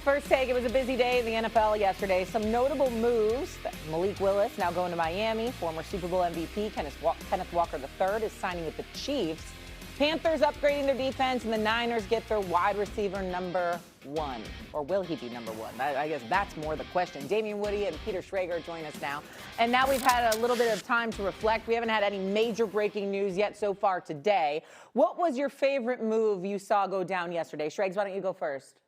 First take, it was a busy day in the NFL yesterday. Some notable moves. Malik Willis now going to Miami. Former Super Bowl MVP Kenneth Walker III is signing with the Chiefs. Panthers upgrading their defense, and the Niners get their wide receiver number one. Or will he be number one? I guess that's more the question. Damian Woody and Peter Schrager join us now. And now we've had a little bit of time to reflect. We haven't had any major breaking news yet so far today. What was your favorite move you saw go down yesterday? Schrags, why don't you go first?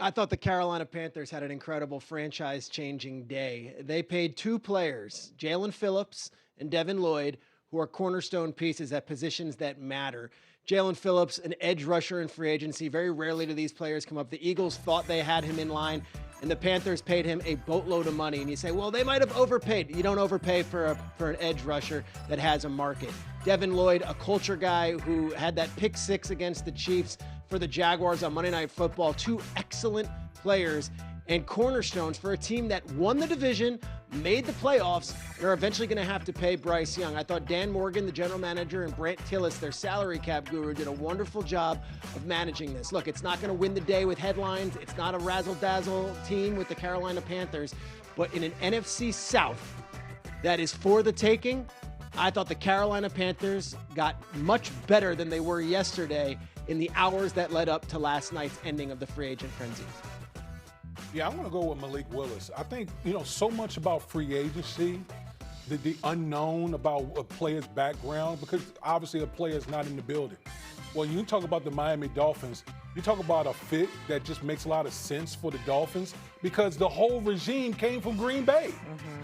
I thought the Carolina Panthers had an incredible franchise-changing day. They paid two players, Jalen Phillips and Devin Lloyd, who are cornerstone pieces at positions that matter. Jalen Phillips, an edge rusher in free agency. Very rarely do these players come up. The Eagles thought they had him in line, and the Panthers paid him a boatload of money. And you say, well, they might have overpaid. You don't overpay for an edge rusher that has a market. Devin Lloyd, a culture guy who had that pick six against the Chiefs for the Jaguars on Monday Night Football. Two excellent players and cornerstones for a team that won the division, made the playoffs, and are eventually going to have to pay Bryce Young. I thought Dan Morgan, the general manager, and Brant Tillis, their salary cap guru, did a wonderful job of managing this. Look, it's not going to win the day with headlines. It's not a razzle-dazzle team with the Carolina Panthers. But in an NFC South that is for the taking, I thought the Carolina Panthers got much better than they were yesterday in the hours that led up to last night's ending of the free agent frenzy. Yeah, I want to go with Malik Willis. I think, so much about free agency, the unknown about a player's background, because obviously a player is not in the building. Well, you talk about the Miami Dolphins, you talk about a fit that just makes a lot of sense for the Dolphins because the whole regime came from Green Bay.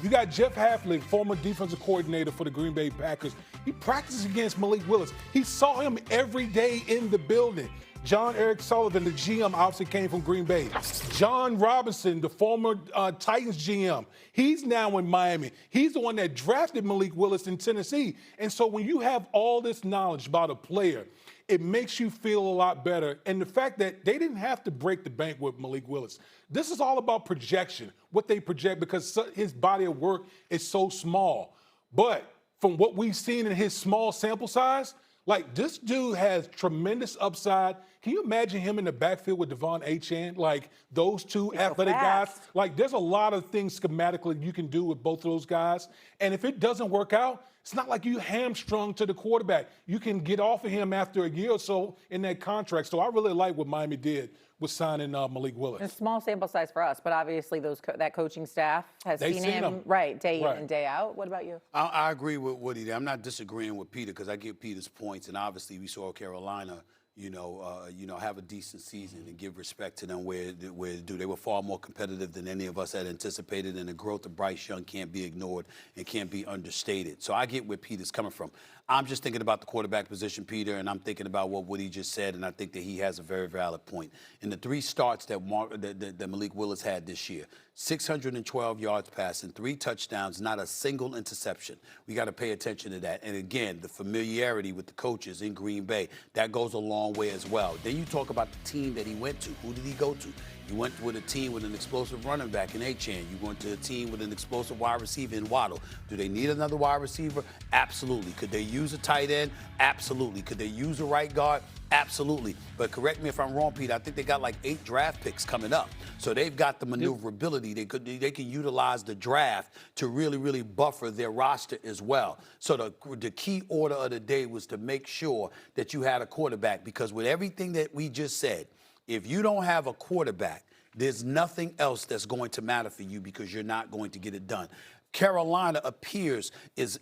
You got Jeff Hafley, former defensive coordinator for the Green Bay Packers. He practiced against Malik Willis. He saw him every day in the building. John Eric Sullivan, the GM, obviously came from Green Bay. John Robinson, the former Titans GM, he's now in Miami. He's the one that drafted Malik Willis in Tennessee. And so when you have all this knowledge about a player, it makes you feel a lot better. And the fact that they didn't have to break the bank with Malik Willis. This is all about projection, what they project, because his body of work is so small. But from what we've seen in his small sample size, like, this dude has tremendous upside. Can you imagine him in the backfield with Devon Achane? Like, those two athletic guys. Like, there's a lot of things schematically you can do with both of those guys. And if it doesn't work out, it's not like you hamstrung to the quarterback. You can get off of him after a year or so in that contract. So I really like what Miami did with signing Malik Willis. A small sample size for us, but obviously that coaching staff has seen him day in and day out. What about you? I agree with Woody there. I'm not disagreeing with Peter because I get Peter's points, and obviously we saw Carolina, have a decent season and give respect to them where they do. They were far more competitive than any of us had anticipated, and the growth of Bryce Young can't be ignored and can't be understated. So I get where Peter's coming from. I'm just thinking about the quarterback position, Peter, and I'm thinking about what Woody just said, and I think that he has a very valid point. In the three starts that Malik Willis had this year, 612 yards passing, 3 touchdowns, not a single interception. We got to pay attention to that. And again, the familiarity with the coaches in Green Bay, that goes a long way as well. Then you talk about the team that he went to. Who did he go to? You went with a team with an explosive running back in Achane. You went to a team with an explosive wide receiver in Waddle. Do they need another wide receiver? Absolutely. Could they use a tight end? Absolutely. Could they use a right guard? Absolutely. But correct me if I'm wrong, Pete, I think they got like 8 draft picks coming up. So they've got the maneuverability. They can utilize the draft to really, really buffer their roster as well. So the key order of the day was to make sure that you had a quarterback, because with everything that we just said, if you don't have a quarterback, there's nothing else that's going to matter for you because you're not going to get it done. Carolina appears as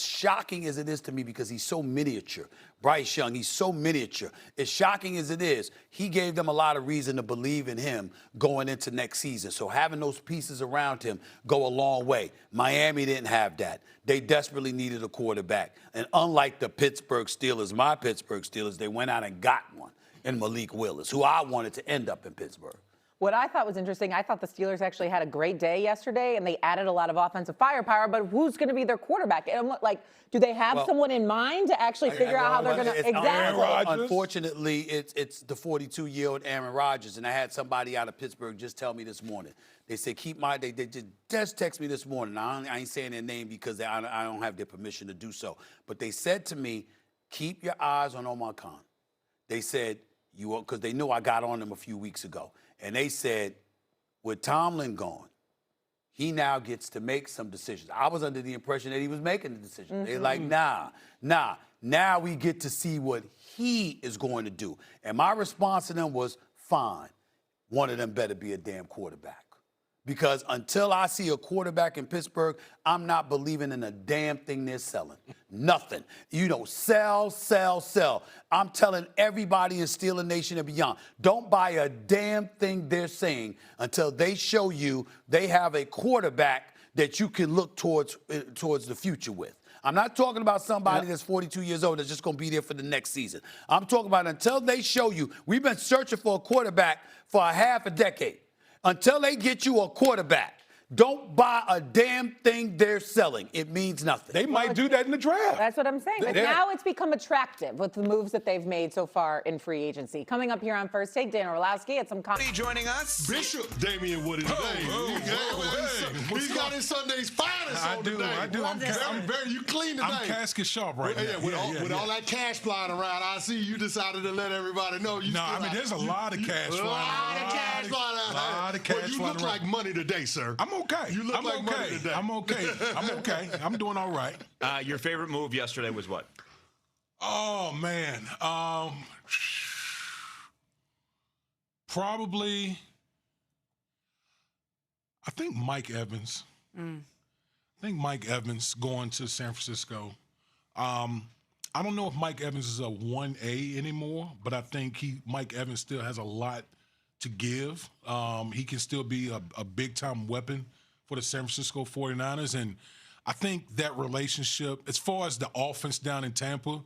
shocking as it is to me because he's so miniature. Bryce Young, he's so miniature. As shocking as it is, he gave them a lot of reason to believe in him going into next season. So having those pieces around him go a long way. Miami didn't have that. They desperately needed a quarterback. And unlike the Pittsburgh Steelers, my Pittsburgh Steelers, they went out and got one in Malik Willis, who I wanted to end up in Pittsburgh. What I thought was interesting, I thought the Steelers actually had a great day yesterday, and they added a lot of offensive firepower, but who's going to be their quarterback? And like, do they have someone in mind to actually figure out how they're going to – exactly. Unfortunately, it's the 42-year-old Aaron Rodgers, and I had somebody out of Pittsburgh just tell me this morning. They said, they just text me this morning. I ain't saying their name because I don't have their permission to do so. But they said to me, keep your eyes on Omar Khan. They said, because they knew I got on him a few weeks ago. And they said, with Tomlin gone, he now gets to make some decisions. I was under the impression that he was making the decision. They're like, nah. Now we get to see what he is going to do. And my response to them was, fine. One of them better be a damn quarterback. Because until I see a quarterback in Pittsburgh, I'm not believing in a damn thing they're selling. Nothing. Sell. I'm telling everybody in Steeler Nation and beyond, don't buy a damn thing they're saying until they show you they have a quarterback that you can look towards the future with. I'm not talking about somebody that's 42 years old that's just going to be there for the next season. I'm talking about until they show you. We've been searching for a quarterback for a half a decade. Until they get you a quarterback, don't buy a damn thing they're selling. It means nothing. They might do that in the draft. That's what I'm saying. But now it's become attractive with the moves that they've made so far in free agency. Coming up here on First Take, Dan Orlowski had some comments. Joining us, Bishop Damian Woody today. He's got his Sunday's finest on today. I do. You clean today. I'm casket sharp right now. With all that cash flying around, I see you decided to let everybody know. There's a lot of cash flying around. A lot of cash flying around. You look like money today, sir. I'm okay. You look like money today. I'm okay. I'm doing all right. Your favorite move yesterday was what? Oh, man. Probably, I think Mike Evans. I think Mike Evans going to San Francisco. I don't know if Mike Evans is a 1A anymore, but I think Mike Evans still has a lot to give. He can still be a big-time weapon for the San Francisco 49ers. And I think that relationship, as far as the offense down in Tampa,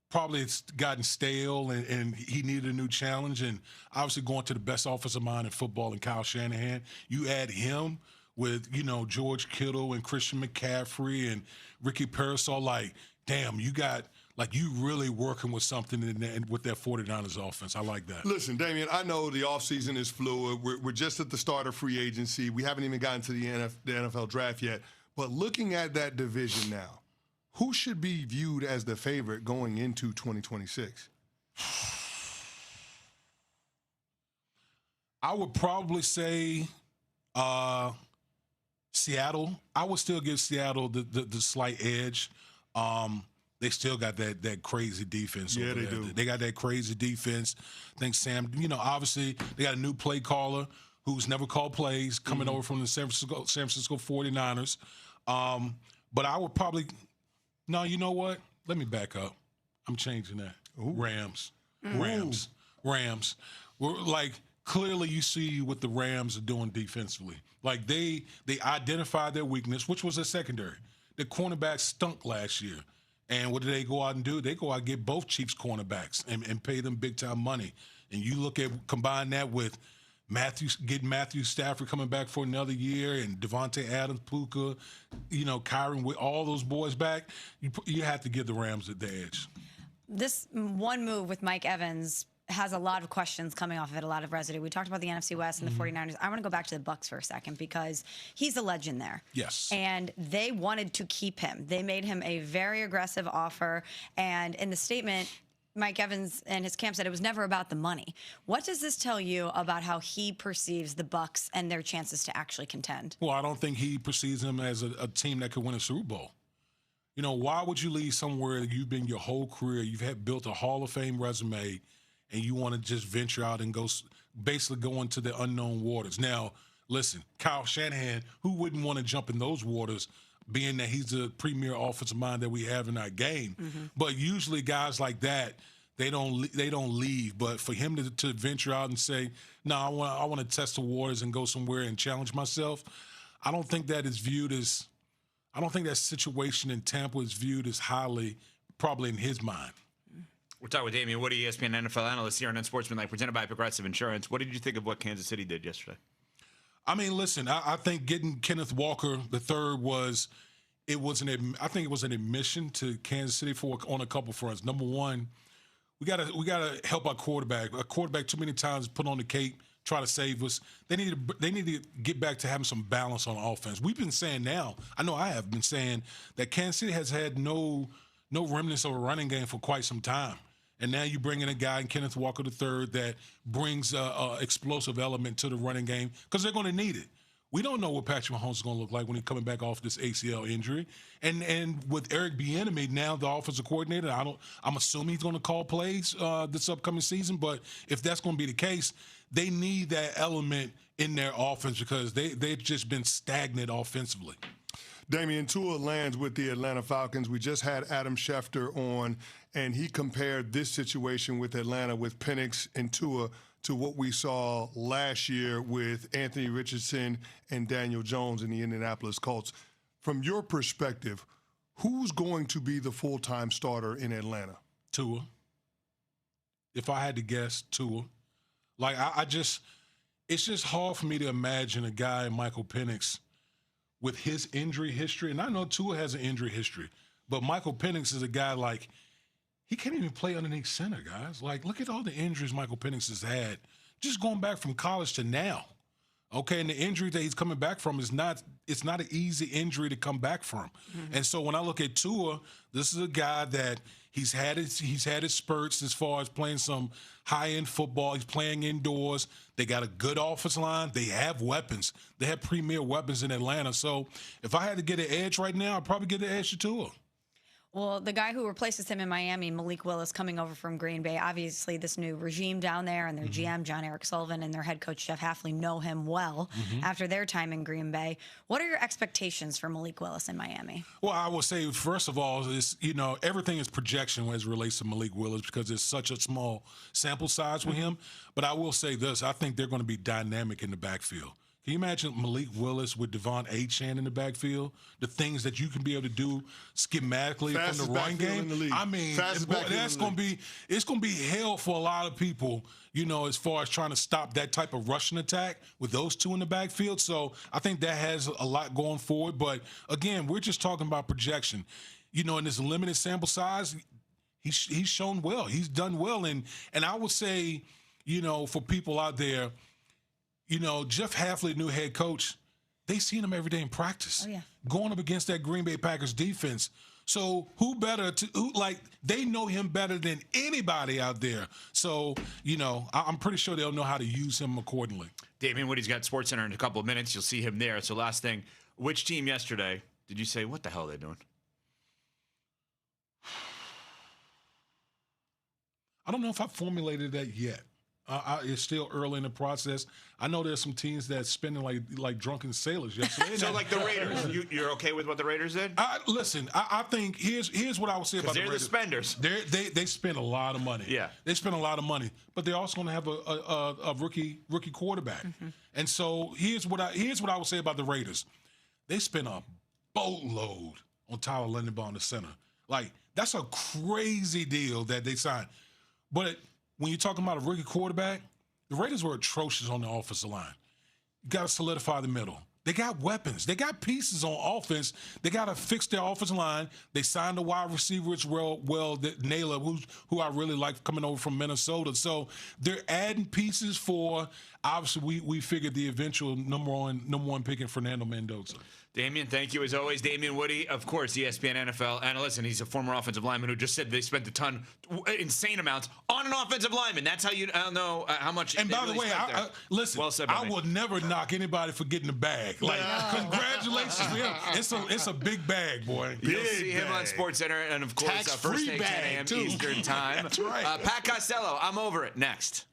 probably it's gotten stale and he needed a new challenge. And obviously going to the best offensive mind in football in Kyle Shanahan, you add him with, George Kittle and Christian McCaffrey and Ricky Parasol, like, damn, you really working with something with that 49ers offense. I like that. Listen, Damian, I know the offseason is fluid. We're just at the start of free agency. We haven't even gotten to the NFL draft yet. But looking at that division now, who should be viewed as the favorite going into 2026? I would probably say Seattle. I would still give Seattle the slight edge. They still got that crazy defense. Yeah, over they there. do. They got that crazy defense. I think Sam, obviously they got a new play caller who's never called plays coming over from the San Francisco 49ers. But I would probably, no, you know what? Let me back up. I'm changing that. Ooh. Rams. We're like, clearly you see what the Rams are doing defensively. Like they identified their weakness, which was their secondary. The cornerbacks stunk last year. And what do they go out and do? They go out and get both Chiefs cornerbacks and pay them big-time money. And you combine that with getting Matthew Stafford coming back for another year and Devontae Adams, Puka, Kyron, with all those boys back, you have to give the Rams the edge. This one move with Mike Evans has a lot of questions coming off of it, a lot of residue. We talked about the NFC West and the 49ers. I want to go back to the Bucs for a second because he's a legend there. Yes. And they wanted to keep him. They made him a very aggressive offer. And in the statement, Mike Evans and his camp said it was never about the money. What does this tell you about how he perceives the Bucs and their chances to actually contend? Well, I don't think he perceives them as a team that could win a Super Bowl. Why would you leave somewhere that you've been your whole career, you've built a Hall of Fame resume, and you want to just venture out and go into the unknown waters? Now, listen, Kyle Shanahan, who wouldn't want to jump in those waters, being that he's the premier offensive mind that we have in our game? But usually guys like that, they don't leave. But for him to venture out and say, no, I want to test the waters and go somewhere and challenge myself, I don't think that situation in Tampa is viewed as highly, probably in his mind. We're talking with Damian Woody, ESPN NFL analyst here on Unsportsmanlike, presented by Progressive Insurance. What did you think of what Kansas City did yesterday? I mean, listen, I think getting Kenneth Walker III was an admission to Kansas City on a couple fronts. Number one, we gotta help our quarterback. Our quarterback too many times put on the cape, try to save us. They need to get back to having some balance on offense. We've been saying now, I know I have been saying that Kansas City has had no remnants of a running game for quite some time. And now you bring in a guy in Kenneth Walker III that brings a explosive element to the running game because they're going to need it. We don't know what Patrick Mahomes is going to look like when he's coming back off this ACL injury. And with Eric Bieniemy, now the offensive coordinator, I'm assuming he's going to call plays this upcoming season. But if that's going to be the case, they need that element in their offense because they've just been stagnant offensively. Damian, Tua lands with the Atlanta Falcons. We just had Adam Schefter on, and he compared this situation with Atlanta with Penix and Tua to what we saw last year with Anthony Richardson and Daniel Jones in the Indianapolis Colts. From your perspective, who's going to be the full-time starter in Atlanta? Tua. If I had to guess, Tua. Like, it's just hard for me to imagine a guy, Michael Penix, with his injury history. And I know Tua has an injury history, but Michael Penix is a guy like, he can't even play underneath center, guys. Like, look at all the injuries Michael Penix has had just going back from college to now. Okay, and the injury that he's coming back from it's not an easy injury to come back from. Mm-hmm. And so when I look at Tua, this is a guy that he's had his spurts as far as playing some high-end football. He's playing indoors. They got a good offensive line. They have weapons. They have premier weapons in Atlanta. So if I had to get an edge right now, I'd probably get the edge to Tua. Well, the guy who replaces him in Miami, Malik Willis, coming over from Green Bay, obviously this new regime down there and their GM, John Eric Sullivan, and their head coach, Jeff Hafley, know him well after their time in Green Bay. What are your expectations for Malik Willis in Miami? Well, I will say, first of all, everything is projection as it relates to Malik Willis because it's such a small sample size with him. But I will say this, I think they're going to be dynamic in the backfield. Can you imagine Malik Willis with Devon Achane in the backfield? The things that you can be able to do schematically from the run game. I mean, it's going to be hell for a lot of people, as far as trying to stop that type of rushing attack with those two in the backfield. So I think that has a lot going forward. But again, we're just talking about projection. In this limited sample size, he's shown well. He's done well. And I would say, for people out there, Jeff Hafley, new head coach, they seen him every day in practice. Oh, yeah. Going up against that Green Bay Packers defense. So they know him better than anybody out there. So, I'm pretty sure they'll know how to use him accordingly. Damian Woody's got SportsCenter in a couple of minutes. You'll see him there. So last thing, which team yesterday did you say, what the hell are they doing? I don't know if I formulated that yet. It's still early in the process. I know there's some teams that's spending like drunken sailors yesterday. So like the Raiders, you're okay with what the Raiders did? Listen, I think here's what I would say about the Raiders. They're the spenders. They spend a lot of money. Yeah, they spend a lot of money, but they're also going to have a rookie quarterback. Mm-hmm. And so here's what I would say about the Raiders. They spend a boatload on Tyler Linderbaum, the center. Like, that's a crazy deal that they signed, but when you're talking about a rookie quarterback, the Raiders were atrocious on the offensive line. You got to solidify the middle. They got weapons. They got pieces on offense. They got to fix their offensive line. They signed a wide receiver as well, Naylor, who I really like coming over from Minnesota. So they're adding pieces for, obviously, we figured the eventual number one pick in Fernando Mendoza. Damian, thank you as always. Damian Woody, of course, ESPN NFL analyst, and he's a former offensive lineman who just said they spent insane amounts on an offensive lineman. That's how you know how much. And by the way, listen, well said, I will never knock anybody for getting the bag. Like, congratulations to him. It's a big bag, boy. You'll see him on SportsCenter, and of course, first thing 10 a.m. Eastern time. That's right. Pat Costello, I'm over it. Next.